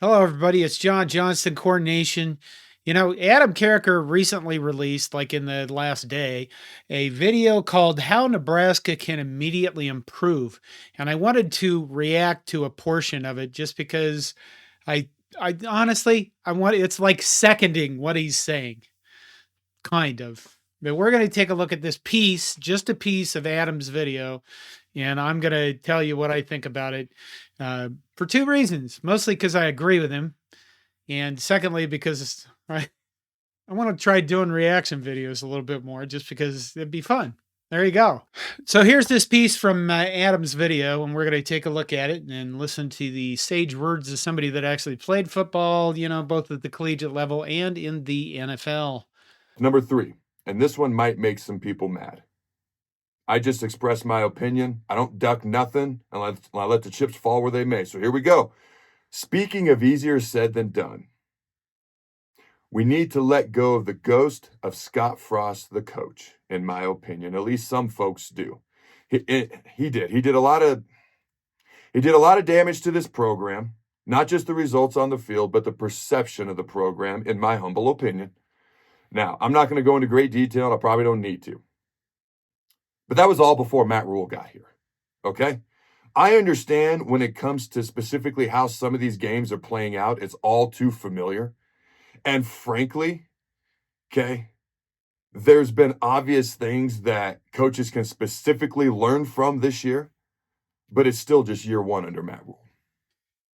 Hello, everybody. It's John Johnston, CornNation. Adam Carriker recently released, like in the last day, a video called How Nebraska Can Immediately Improve. And I wanted to react to a portion of it just because I I honestly I want it's like seconding what he's saying, kind of. But we're going to take a look at this piece, just a piece of Adam's video, and I'm going to tell you what I think about it for two reasons. Mostly because I agree with him, and secondly, because I want to try doing reaction videos a little bit more just because it'd be fun. There you go. So here's this piece from Adam's video, and we're going to take a look at it and listen to the sage words of somebody that actually played football, both at the collegiate level and in the NFL. Number 3, and this one might make some people mad. I just express my opinion. I don't duck nothing, and I let the chips fall where they may. So here we go. Speaking of easier said than done, we need to let go of the ghost of Scott Frost, the coach, in my opinion. At least some folks do. He did. He did a lot of damage to this program, not just the results on the field, but the perception of the program, in my humble opinion. Now, I'm not going to go into great detail, and I probably don't need to. But that was all before Matt Rule got here, okay? I understand when it comes to specifically how some of these games are playing out, it's all too familiar. And frankly, okay, there's been obvious things that coaches can specifically learn from this year, but it's still just year one under Matt Rule.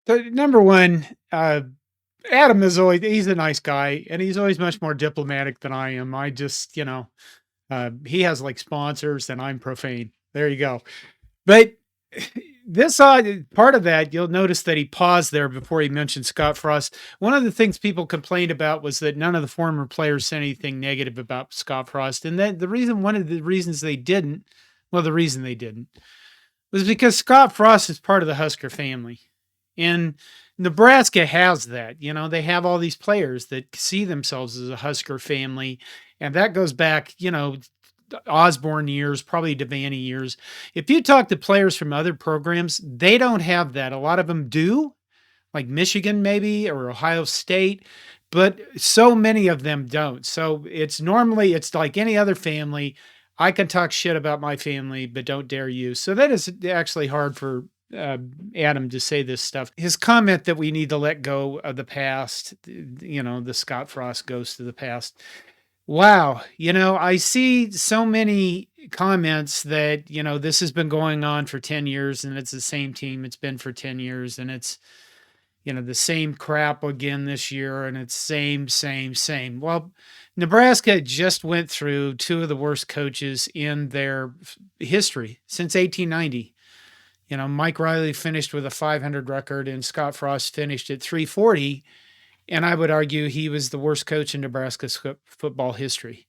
So, number one, Adam he's a nice guy, and he's always much more diplomatic than I am. I just, he has like sponsors and I'm profane. There you go. But this part of that, you'll notice that he paused there before he mentioned Scott Frost. One of the things people complained about was that none of the former players said anything negative about Scott Frost. And that one of the reasons they didn't, the reason they didn't was because Scott Frost is part of the Husker family. And Nebraska has that. They have all these players that see themselves as a Husker family. And that goes back, Osborne years, probably Devaney years. If you talk to players from other programs, they don't have that. A lot of them do, like Michigan maybe, or Ohio State, but so many of them don't. So it's like any other family. I can talk shit about my family, but don't dare you. So that is actually hard for Adam to say this stuff. His comment that we need to let go of the past, the Scott Frost goes to the past. Wow. I see so many comments that, this has been going on for 10 years and it's the same team. It's been for 10 years and it's, the same crap again this year and it's same. Well, Nebraska just went through two of the worst coaches in their history since 1890. Mike Riley finished with a 500 record and Scott Frost finished at 340. And I would argue he was the worst coach in Nebraska's football history.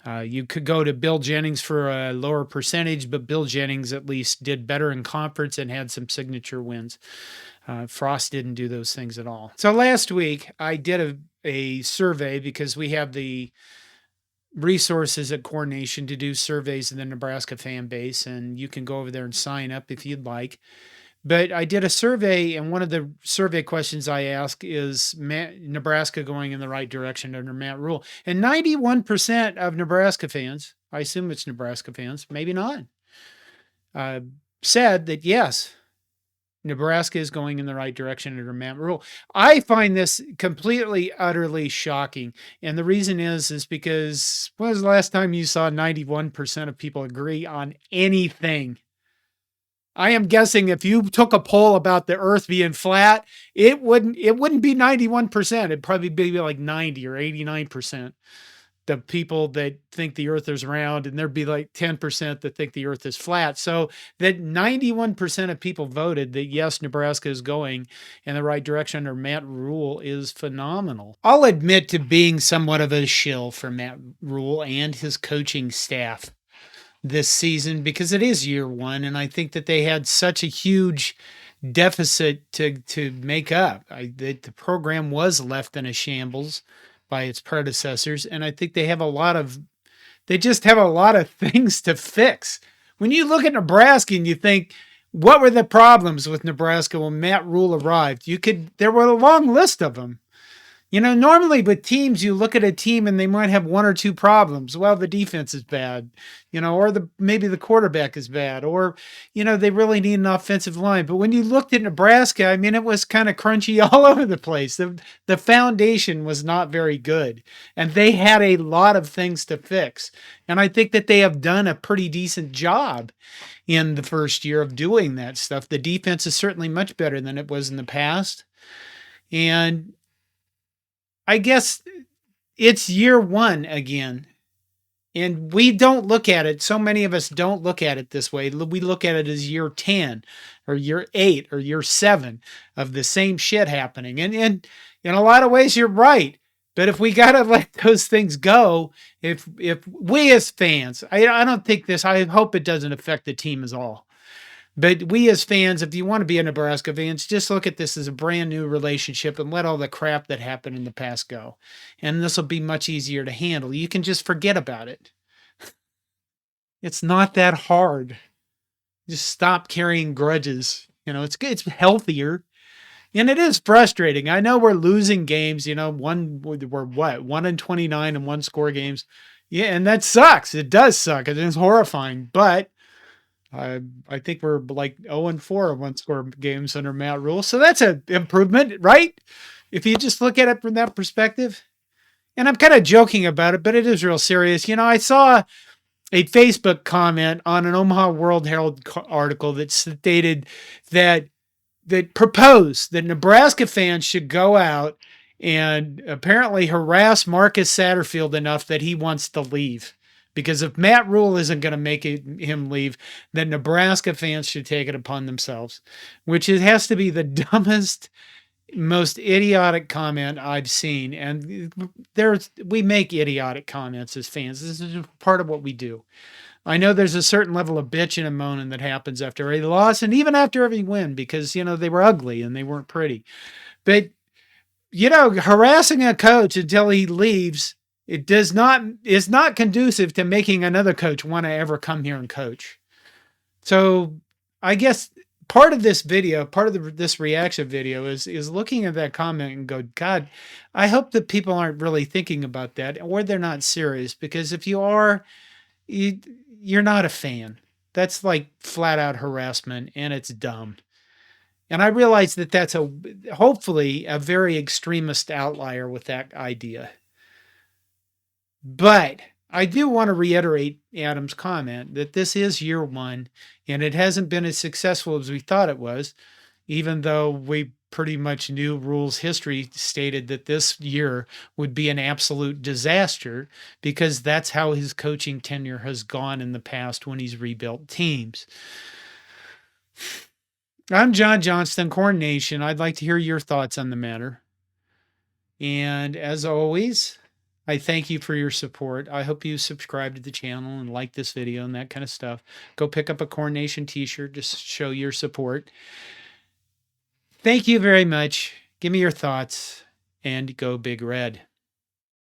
You could go to Bill Jennings for a lower percentage, but Bill Jennings at least did better in conference and had some signature wins. Frost didn't do those things at all. So last week, I did a survey because we have the resources at CornNation to do surveys of the Nebraska fan base, and you can go over there and sign up if you'd like. But I did a survey, and one of the survey questions I ask is Nebraska going in the right direction under Matt Rule? And 91% of Nebraska fans, I assume it's Nebraska fans, maybe not, said that yes, Nebraska is going in the right direction under Matt Rule. I find this completely, utterly shocking. And the reason is because when was the last time you saw 91% of people agree on anything? I am guessing if you took a poll about the earth being flat, it wouldn't be 91%. It'd probably be like 90 or 89%. The people that think the earth is round, and there'd be like 10% that think the earth is flat. So that 91% of people voted that yes, Nebraska is going in the right direction under Matt Rule is phenomenal. I'll admit to being somewhat of a shill for Matt Rule and his coaching staff this season because it is year one, and I think that they had such a huge deficit to make up. The program was left in a shambles by its predecessors, and I think they just have a lot of things to fix. When you look at Nebraska and you think, What were the problems with Nebraska when Matt Rule arrived? There were a long list of them. Normally with teams, you look at a team and they might have one or two problems. Well, the defense is bad, or maybe the quarterback is bad, or, they really need an offensive line. But when you looked at Nebraska, I mean, it was kind of crunchy all over the place. The foundation was not very good, and they had a lot of things to fix. And I think that they have done a pretty decent job in the first year of doing that stuff. The defense is certainly much better than it was in the past. And I guess it's year one again. And we don't look at it. So many of us don't look at it this way. We look at it as year 10 or year 8 or year 7 of the same shit happening. And in a lot of ways, you're right. But if we got to let those things go, if we as fans, I don't think this, I hope it doesn't affect the team at all. But we as fans, if you want to be a Nebraska fans, just look at this as a brand new relationship and let all the crap that happened in the past go. And this will be much easier to handle. You can just forget about it. It's not that hard. Just stop carrying grudges. It's good. It's healthier. And it is frustrating. I know we're losing games, we're what? 1-29 in one score games. Yeah, and that sucks. It does suck. It is horrifying. But I think we're like 0-4 in one score games under Matt Rule. So that's an improvement, right? If you just look at it from that perspective. And I'm kind of joking about it, but it is real serious. I saw a Facebook comment on an Omaha World Herald article that stated that proposed that Nebraska fans should go out and apparently harass Marcus Satterfield enough that he wants to leave. Because if Matt Rule isn't going to make him leave, then Nebraska fans should take it upon themselves, which it has to be the dumbest, most idiotic comment I've seen. And we make idiotic comments as fans. This is part of what we do. I know there's a certain level of bitching and moaning that happens after every loss and even after every win because, they were ugly and they weren't pretty. But, harassing a coach until he leaves, is not conducive to making another coach want to ever come here and coach. So I guess part of this video, this reaction video is looking at that comment and go, God, I hope that people aren't really thinking about that or they're not serious, because if you are, you're not a fan. That's like flat out harassment and it's dumb. And I realize that that's hopefully a very extremist outlier with that idea. But I do want to reiterate Adam's comment that this is year one and it hasn't been as successful as we thought it was, even though we pretty much knew Rule's history stated that this year would be an absolute disaster because that's how his coaching tenure has gone in the past when he's rebuilt teams. I'm John Johnston, CornNation. I'd like to hear your thoughts on the matter. And as always, I thank you for your support. I hope you subscribe to the channel and like this video and that kind of stuff. Go pick up a CornNation t-shirt to show your support. Thank you very much. Give me your thoughts and go Big Red.